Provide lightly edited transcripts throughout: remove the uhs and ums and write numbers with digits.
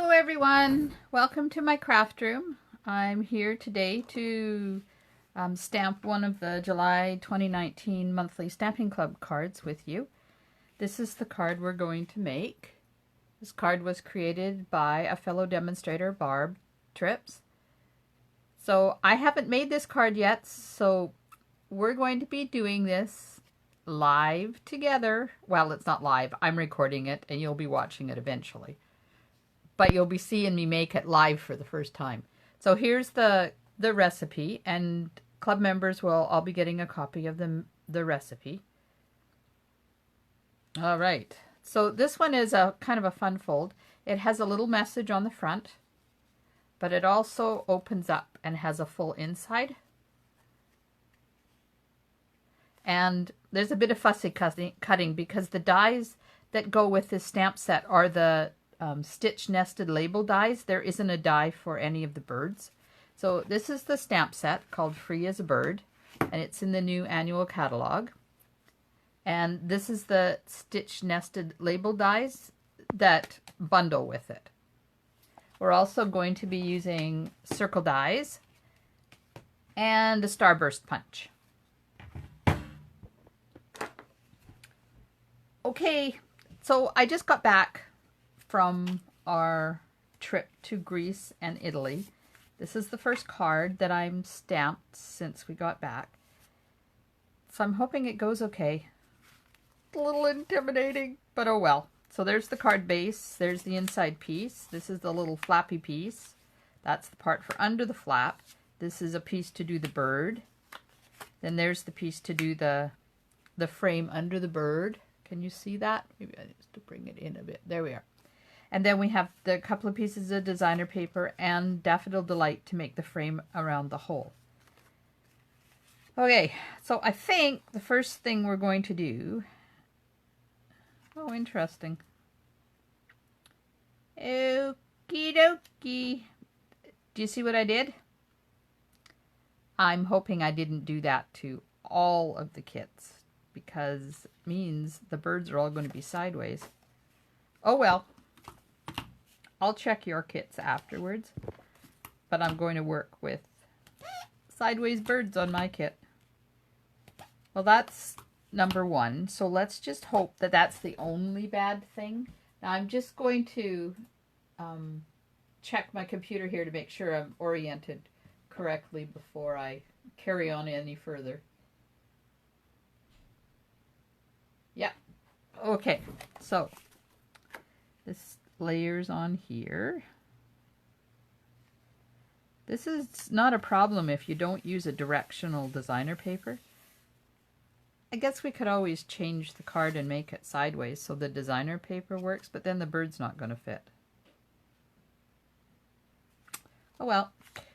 Hello everyone, welcome to my craft room. I'm here today to stamp one of the July 2019 monthly Stamping Club cards with you. This is the card we're going to make. This card was created by a fellow demonstrator, Barb Trips. So I haven't made this card yet, so we're going to be doing this live together. Well, it's not live, I'm recording it and you'll be watching it eventually. But you'll be seeing me make it live for the first time. So here's the recipe, and club members will all be getting a copy of the recipe. All right, so this one is a kind of a fun fold. It has a little message on the front, but it also opens up and has a full inside. And there's a bit of fussy cutting because the dies that go with this stamp set are the stitch nested label dies. There isn't a die for any of the birds. So this is the stamp set called Free as a Bird, and it's in the new annual catalog. And this is the stitch nested label dies that bundle with it. We're also going to be using circle dies and a starburst punch. Okay, so I just got back from our trip to Greece and Italy. This is the first card that I'm stamped since we got back. So I'm hoping it goes okay. It's a little intimidating, but oh well. So there's the card base, there's the inside piece. This is the little flappy piece. That's the part for under the flap. This is a piece to do the bird. Then there's the piece to do the frame under the bird. Can you see that? Maybe I need to bring it in a bit. There we are. And then we have the couple of pieces of designer paper and Daffodil Delight to make the frame around the hole. Okay, so I think the first thing we're going to do... Oh, interesting. Okie dokie. Do you see what I did? I'm hoping I didn't do that to all of the kits, because it means the birds are all going to be sideways. Oh well. I'll check your kits afterwards, but I'm going to work with sideways birds on my kit. Well, that's number one, so let's just hope that that's the only bad thing. Now I'm just going to check my computer here to make sure I'm oriented correctly before I carry on any further. Yeah, okay, so this layers on here. This is not a problem if you don't use a directional designer paper. I guess we could always change the card and make it sideways so the designer paper works, but then the bird's not going to fit. Oh well.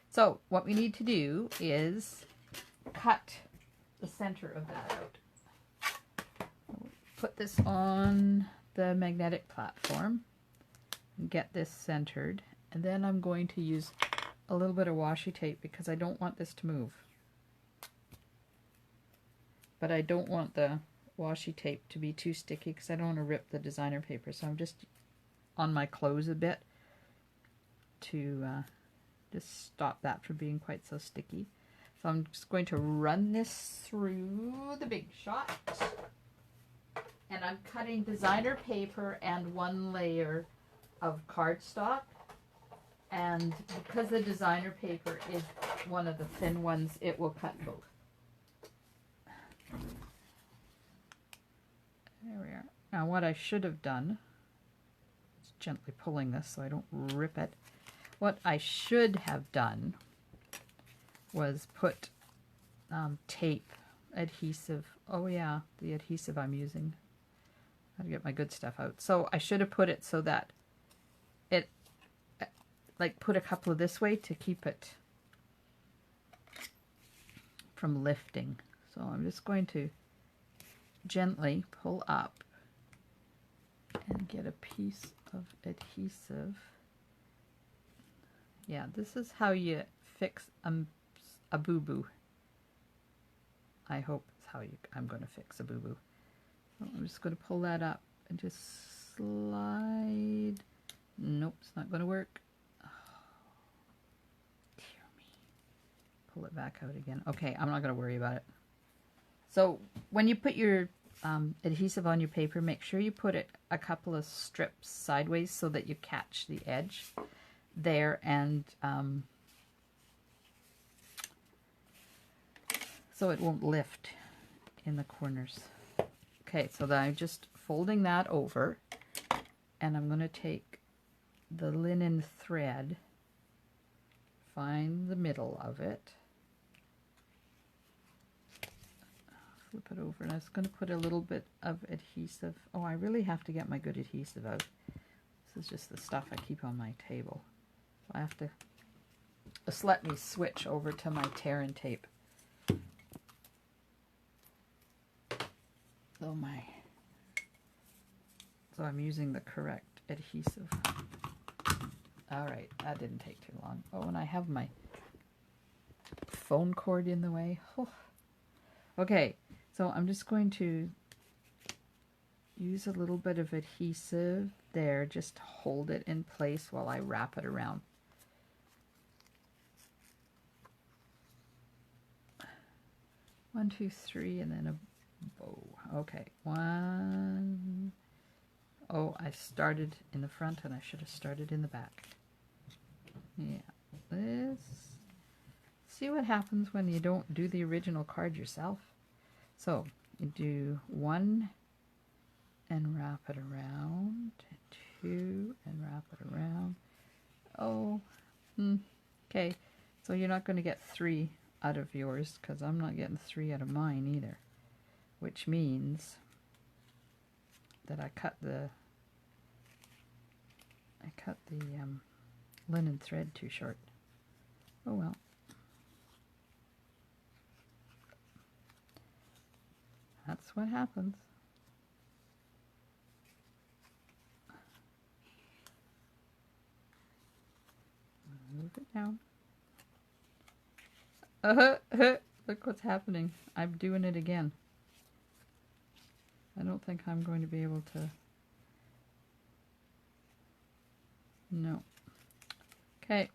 So what we need to do is cut the center of that out. Put this on the magnetic platform and get this centered, and then I'm going to use a little bit of washi tape because I don't want this to move. But I don't want the washi tape to be too sticky because I don't want to rip the designer paper, so I'm just on my clothes a bit to just stop that from being quite so sticky. So I'm just going to run this through the Big Shot. And I'm cutting designer paper and one layer of cardstock. And because the designer paper is one of the thin ones, it will cut both. There we are. Now what I should have done, is gently pulling this so I don't rip it. What I should have done was put tape, adhesive. Oh yeah, the adhesive I'm using. Gotta get my good stuff out. So I should have put it so that it, like, put a couple of this way to keep it from lifting. So I'm just going to gently pull up and get a piece of adhesive. Yeah, this is how you fix a boo-boo. I hope it's how I'm going to fix a boo-boo. So I'm just going to pull that up and just slide. Nope, it's not going to work. Oh, dear me. Pull it back out again. Okay, I'm not going to worry about it. So when you put your adhesive on your paper, make sure you put it a couple of strips sideways so that you catch the edge there, and so it won't lift in the corners. Okay, so then I'm just folding that over, and I'm going to take the linen thread, find the middle of it, flip it over, and I was going to put a little bit of adhesive. Oh, I really have to get my good adhesive out. This is just the stuff I keep on my table. So I have to just let me switch over to my tear and tape. So I'm using the correct adhesive. All right, that didn't take too long. Oh, and I have my phone cord in the way. Oh. Okay, so I'm just going to use a little bit of adhesive there, just to hold it in place while I wrap it around. One, two, three, and then a bow. Okay, one. Oh, I started in the front and I should have started in the back. Yeah, this. See what happens when you don't do the original card yourself. So you do one and wrap it around, two and wrap it around. Oh, okay. So you're not going to get three out of yours, because I'm not getting three out of mine either, which means that I cut the linen thread too short. Oh well. That's what happens. Move it down. Look what's happening. I'm doing it again. I don't think I'm going to be able to. No. Okay.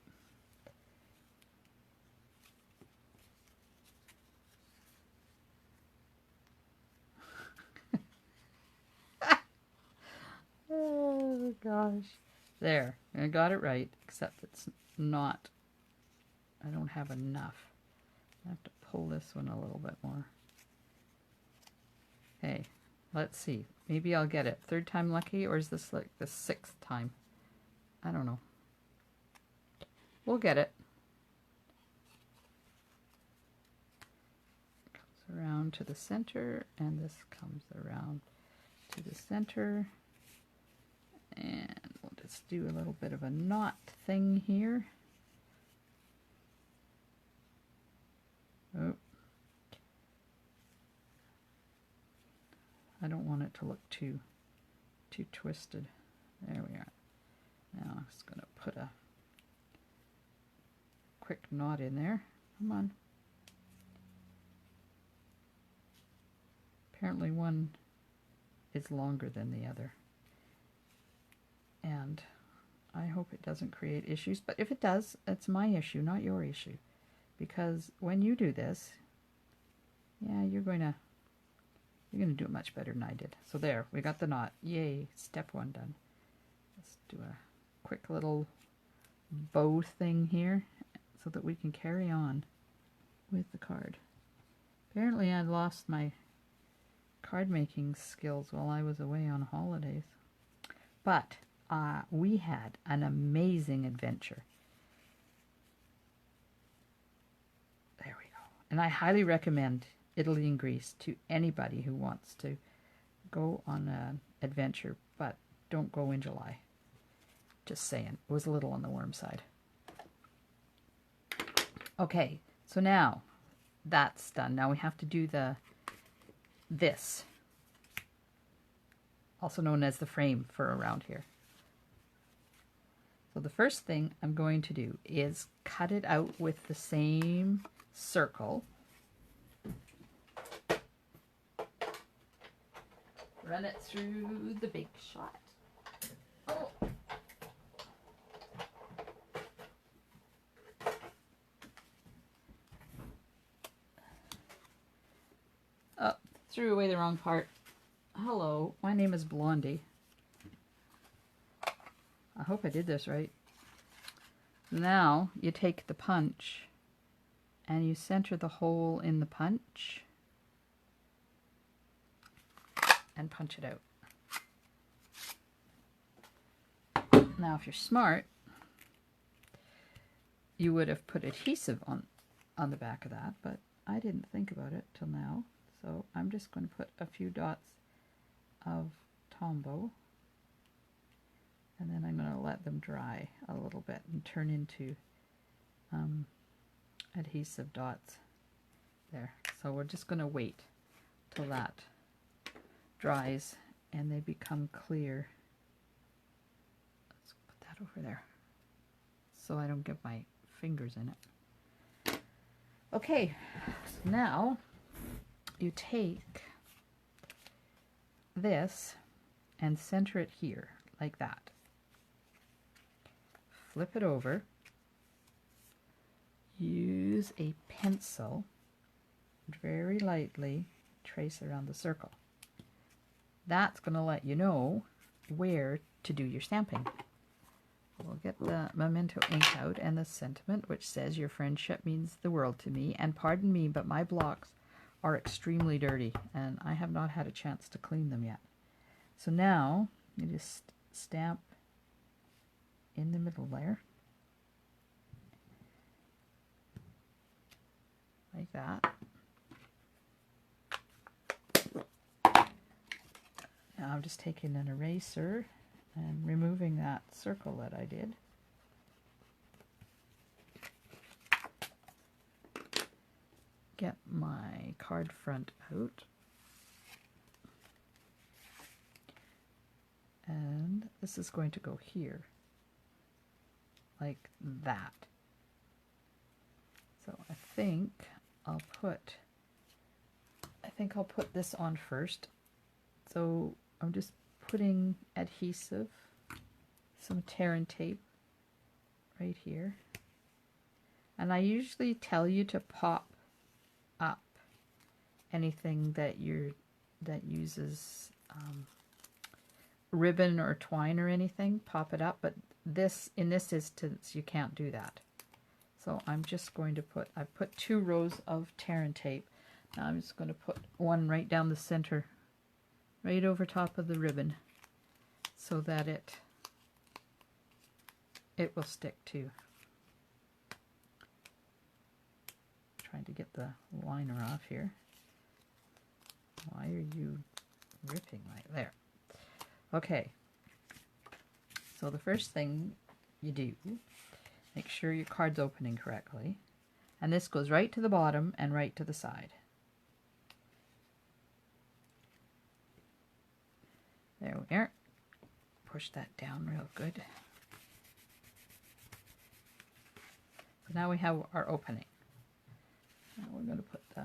Oh gosh. There. I got it right, except it's not. I don't have enough. I have to pull this one a little bit more. Okay. Let's see. Maybe I'll get it. Third time lucky, or is this like the sixth time? I don't know. We'll get it. It comes around to the center, and this comes around to the center. And we'll just do a little bit of a knot thing here. Oh. I don't want it to look too twisted. There we are. Now I'm just going to put a quick knot in there. Come on. Apparently one is longer than the other. And I hope it doesn't create issues, but if it does, it's my issue, not your issue. Because when you do this, yeah, you're going to do it much better than I did. So there, we got the knot. Yay, step one done. Let's do a quick little bow thing here so that we can carry on with the card. Apparently I lost my card making skills while I was away on holidays. But we had an amazing adventure. There we go. And I highly recommend Italy and Greece to anybody who wants to go on an adventure, but don't go in July. Just saying. It was a little on the warm side. Okay, so now that's done. Now we have to do this, also known as the frame for around here. So the first thing I'm going to do is cut it out with the same circle. Run it through the big shot. Oh. threw away the wrong part. Hello, my name is Blondie. I hope I did this right. Now you take the punch and you center the hole in the punch and punch it out. Now if you're smart, you would have put adhesive on the back of that, but I didn't think about it till now. So I'm just going to put a few dots of Tombow, and then I'm going to let them dry a little bit and turn into adhesive dots there. So we're just going to wait till that dries and they become clear. Let's put that over there so I don't get my fingers in it. Okay, so now you take this and center it here like that. Flip it over. Use a pencil, very lightly trace around the circle. That's going to let you know where to do your stamping. We'll get the memento ink out and the sentiment, which says, "Your friendship means the world to me, and pardon me, but my blocks are extremely dirty, and I have not had a chance to clean them yet." So now you just stamp in the middle there, like that. Now I'm just taking an eraser and removing that circle that I did. Get my card front out. And this is going to go here, like that. So I think I'll put this on first. So I'm just putting adhesive, some tear and tape right here. And I usually tell you to pop up anything that uses ribbon or twine or anything, pop it up, but in this instance you can't do that. So I'm just going to I've put 2 rows of tear and tape. Now I'm just going to put one right down the center, right over top of the ribbon, so that it will stick too. Trying to get the liner off here. Why are you ripping right there? Okay, so the first thing you do, make sure your card's opening correctly, and this goes right to the bottom and right to the side. There we are. Push that down real good. So now we have our opening. Now we're going to put the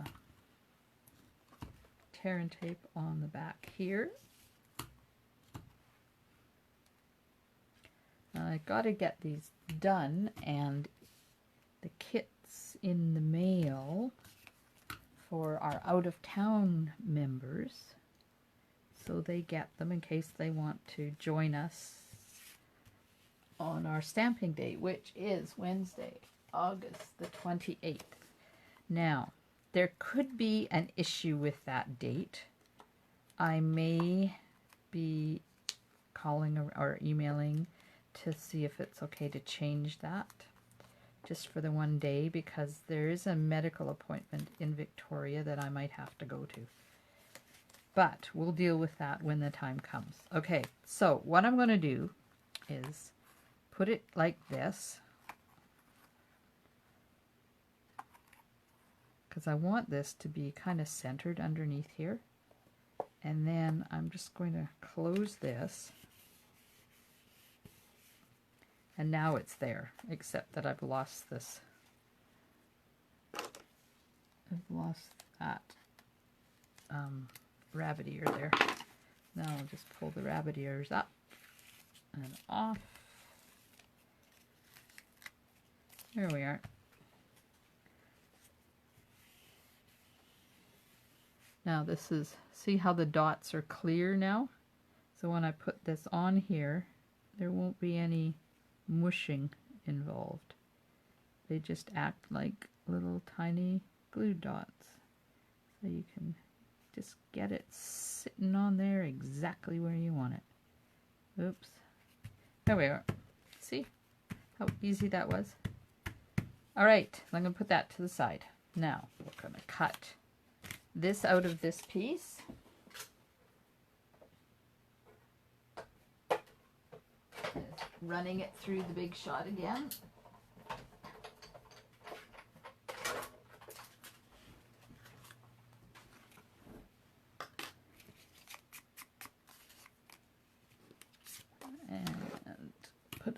tear and tape on the back here. I got to get these done, and the kit's in the mail for our out-of-town members, so they get them in case they want to join us on our stamping day, which is Wednesday, August the 28th. Now, there could be an issue with that date. I may be calling or emailing to see if it's okay to change that just for the one day, because there is a medical appointment in Victoria that I might have to go to. But we'll deal with that when the time comes. Okay, so what I'm going to do is put it like this, because I want this to be kind of centered underneath here. And then I'm just going to close this. And now it's there, except that I've lost this. I've lost that rabbit ear there. Now I'll just pull the rabbit ears up and off. There we are. Now this is, see how the dots are clear now? So when I put this on here, there won't be any mushing involved. They just act like little tiny glue dots. So you can just get it sitting on there exactly where you want it. Oops. There we are. See how easy that was? All right, I'm going to put that to the side. Now we're going to cut this out of this piece. Running it through the big shot again. And put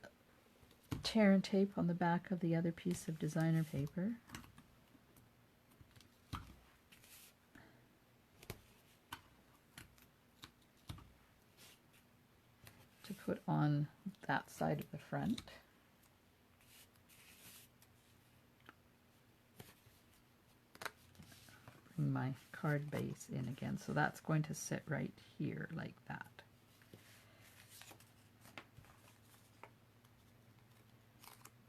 tear and tape on the back of the other piece of designer paper. To put on that side of the front. Bring my card base in again, so that's going to sit right here like that.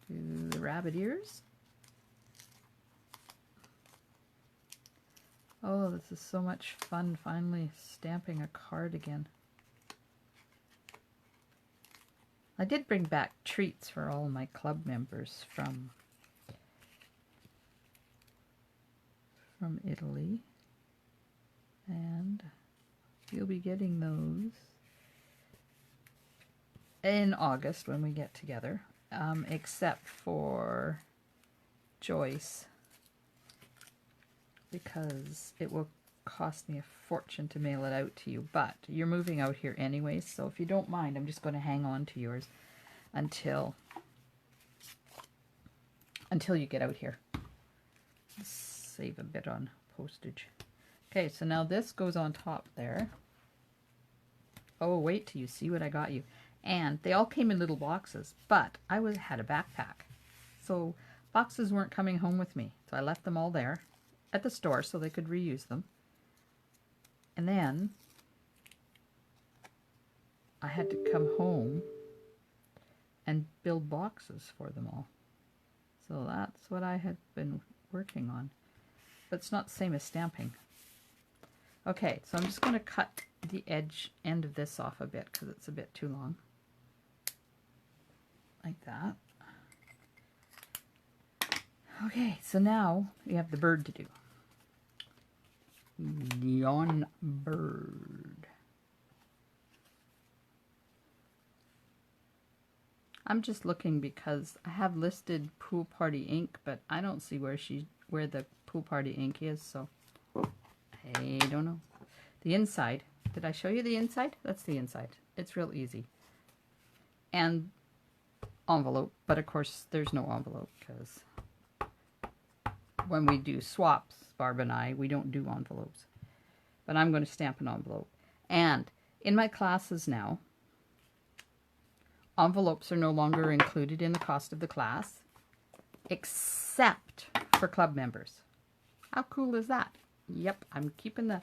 Do the rabbit ears. Oh, this is so much fun, finally stamping a card again. I did bring back treats for all my club members from Italy, and you'll be getting those in August when we get together, except for Joyce, because it will cost me a fortune to mail it out to you, but you're moving out here anyway, so if you don't mind, I'm just going to hang on to yours until you get out here. Save a bit on postage. Okay, so now this goes on top there. Oh, wait till you see what I got you. And they all came in little boxes, but I had a backpack, so boxes weren't coming home with me, so I left them all there at the store so they could reuse them. And then I had to come home and build boxes for them all. So that's what I had been working on. But it's not the same as stamping. Okay, so I'm just going to cut the end of this off a bit because it's a bit too long. Like that. Okay, so now we have the bird to do. Neon bird. I'm just looking because I have listed Pool Party ink, but I don't see where the Pool Party ink is, so I don't know. The inside. Did I show you the inside? That's the inside. It's real easy. And envelope, but of course there's no envelope because when we do swaps, Barb and I, we don't do envelopes. But I'm going to stamp an envelope. And in my classes now, envelopes are no longer included in the cost of the class, except for club members. How cool is that? Yep, I'm keeping the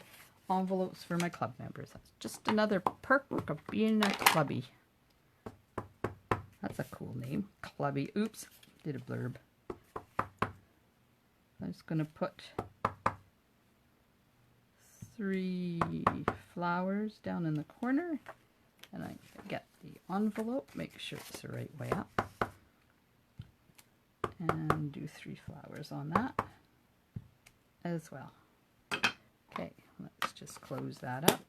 envelopes for my club members. That's just another perk of being a clubby. That's a cool name, clubby. Oops, did a blurb. I'm just going to put 3 flowers down in the corner, and I get the envelope, make sure it's the right way up, and do 3 flowers on that as well. Okay, let's just close that up.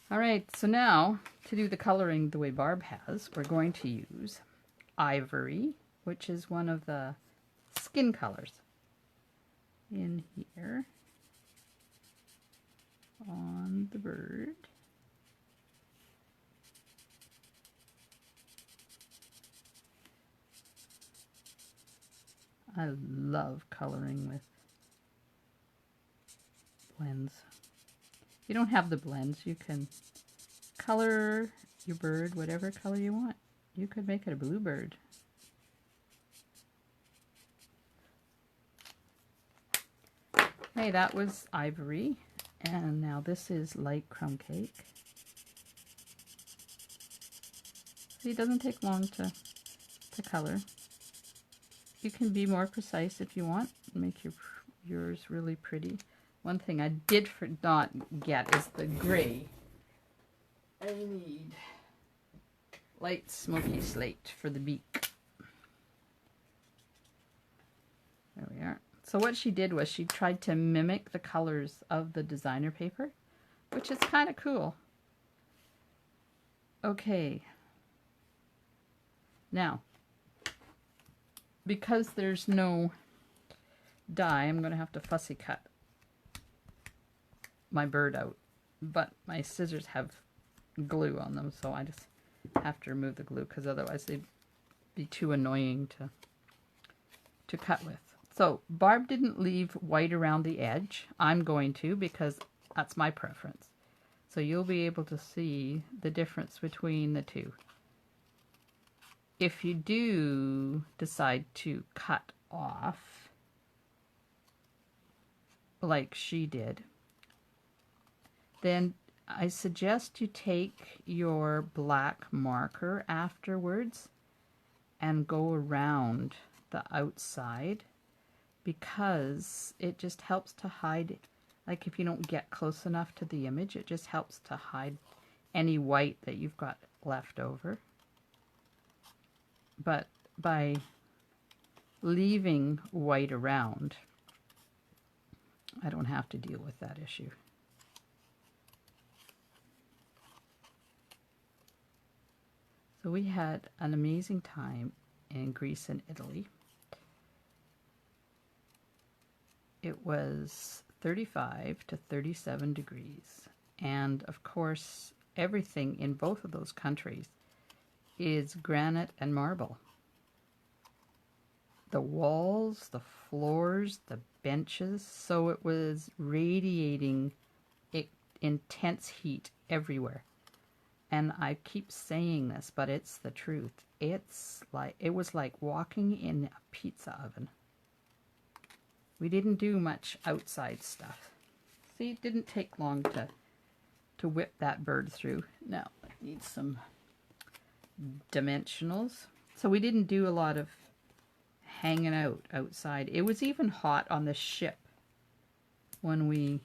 Alright, so now to do the coloring the way Barb has, we're going to use ivory, which is one of the skin colors in here on the bird. I love coloring with blends. If you don't have the blends, you can color your bird whatever color you want. You could make it a blue bird. Okay, that was ivory. And now this is light crumb cake. See, it doesn't take long to color. You can be more precise if you want. Make yours really pretty. One thing I did not get is the gray. I need light smoky slate for the beak. There we are. So what she did was she tried to mimic the colors of the designer paper, which is kind of cool. Okay. Now, because there's no die, I'm going to have to fussy cut my bird out. But my scissors have glue on them, so I just have to remove the glue because otherwise they'd be too annoying to cut with. So Barb didn't leave white around the edge. I'm going to because that's my preference. So you'll be able to see the difference between the two. If you do decide to cut off, like she did, then I suggest you take your black marker afterwards and go around the outside, because it just helps to hide, like if you don't get close enough to the image, it just helps to hide any white that you've got left over. But by leaving white around, I don't have to deal with that issue. So we had an amazing time in Greece and Italy. It was 35 to 37 degrees. And of course, everything in both of those countries is granite and marble. The walls, the floors, the benches, so it was radiating intense heat everywhere. And I keep saying this, but it's the truth. It was like walking in a pizza oven. We didn't do much outside stuff. See, it didn't take long to whip that bird through. Now, I need some dimensionals. So we didn't do a lot of hanging out outside. It was even hot on the ship when we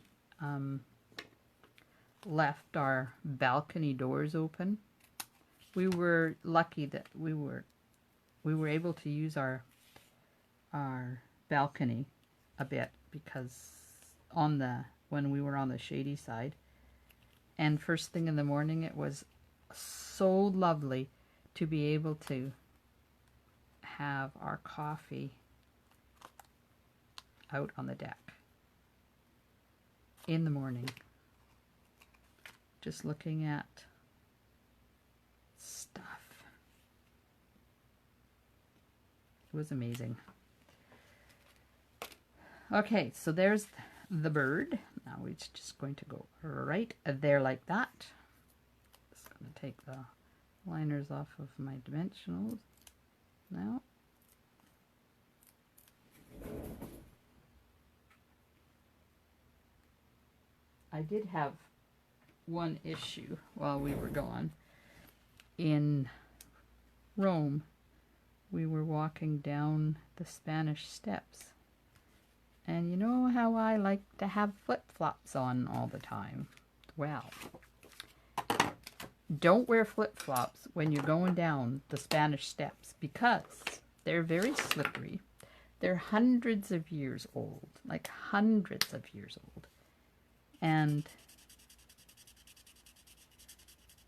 left our balcony doors open. We were lucky that we were able to use our balcony a bit, because when we were on the shady side, and first thing in the morning, it was so lovely to be able to have our coffee out on the deck in the morning, just looking at stuff. It was amazing. Okay, so there's the bird. Now we're just going to go right there like that. Just going to take the liners off of my dimensionals now. I did have one issue while we were gone. In Rome, we were walking down the Spanish Steps. And you know how I like to have flip-flops on all the time? Well, don't wear flip-flops when you're going down the Spanish Steps, because they're very slippery. They're hundreds of years old, like hundreds of years old. And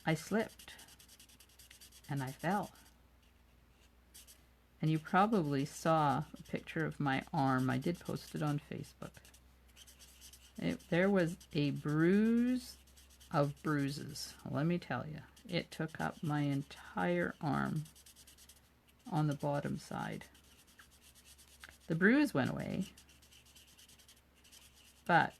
I slipped and I fell. And you probably saw a picture of my arm. I did post it on Facebook. There was a bruise of bruises. Let me tell you, it took up my entire arm on the bottom side. The bruise went away, but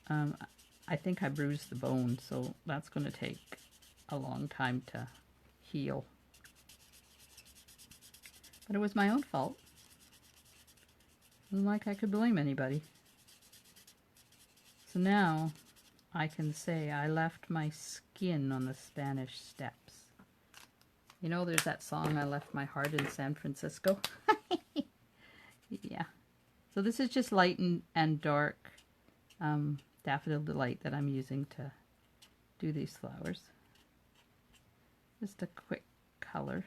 I think I bruised the bone, so that's going to take a long time to heal. But it was my own fault. Wasn't like I could blame anybody. So now I can say I left my skin on the Spanish Steps. You know, there's that song, I Left My Heart in San Francisco. Yeah. So this is just light and dark Daffodil Delight that I'm using to do these flowers. Just a quick color.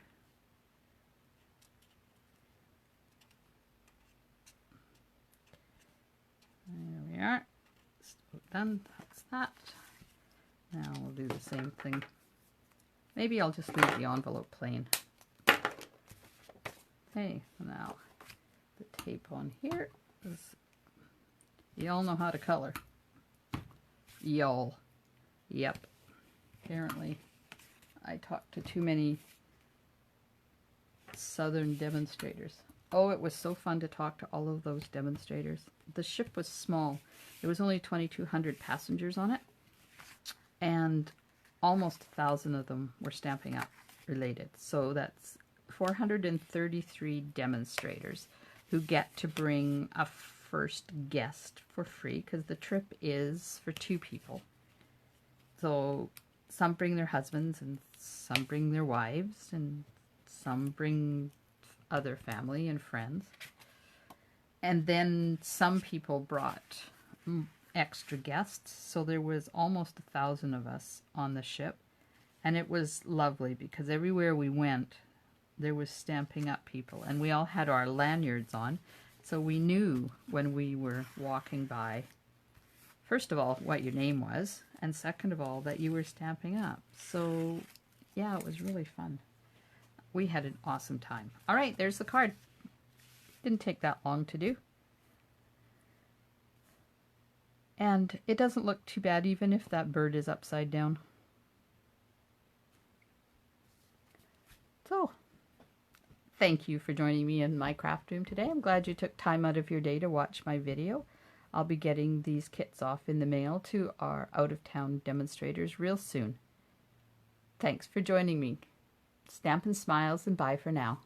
There we are. So done. That's that. Now we'll do the same thing. Maybe I'll just leave the envelope plain. Okay, now the tape on here is, y'all know how to color. Y'all. Yep. Apparently I talked to too many southern demonstrators. Oh, it was so fun to talk to all of those demonstrators. The ship was small. There was only 2,200 passengers on it, and almost 1,000 of them were Stampin' Up! Related. So that's 433 demonstrators who get to bring a first guest for free, because the trip is for 2 people. So some bring their husbands, and some bring their wives, and some bring other family and friends. And then some people brought extra guests, so there was almost 1,000 of us on the ship, and it was lovely because everywhere we went there was Stampin' Up! People, and we all had our lanyards on, so we knew when we were walking by, first of all, what your name was, and second of all, that you were Stampin' Up! So yeah, it was really fun. We had an awesome time. All right, there's the card. Didn't take that long to do. And it doesn't look too bad even if that bird is upside down. So, thank you for joining me in my craft room today. I'm glad you took time out of your day to watch my video. I'll be getting these kits off in the mail to our out-of-town demonstrators real soon. Thanks for joining me. Stampin' Smiles and bye for now.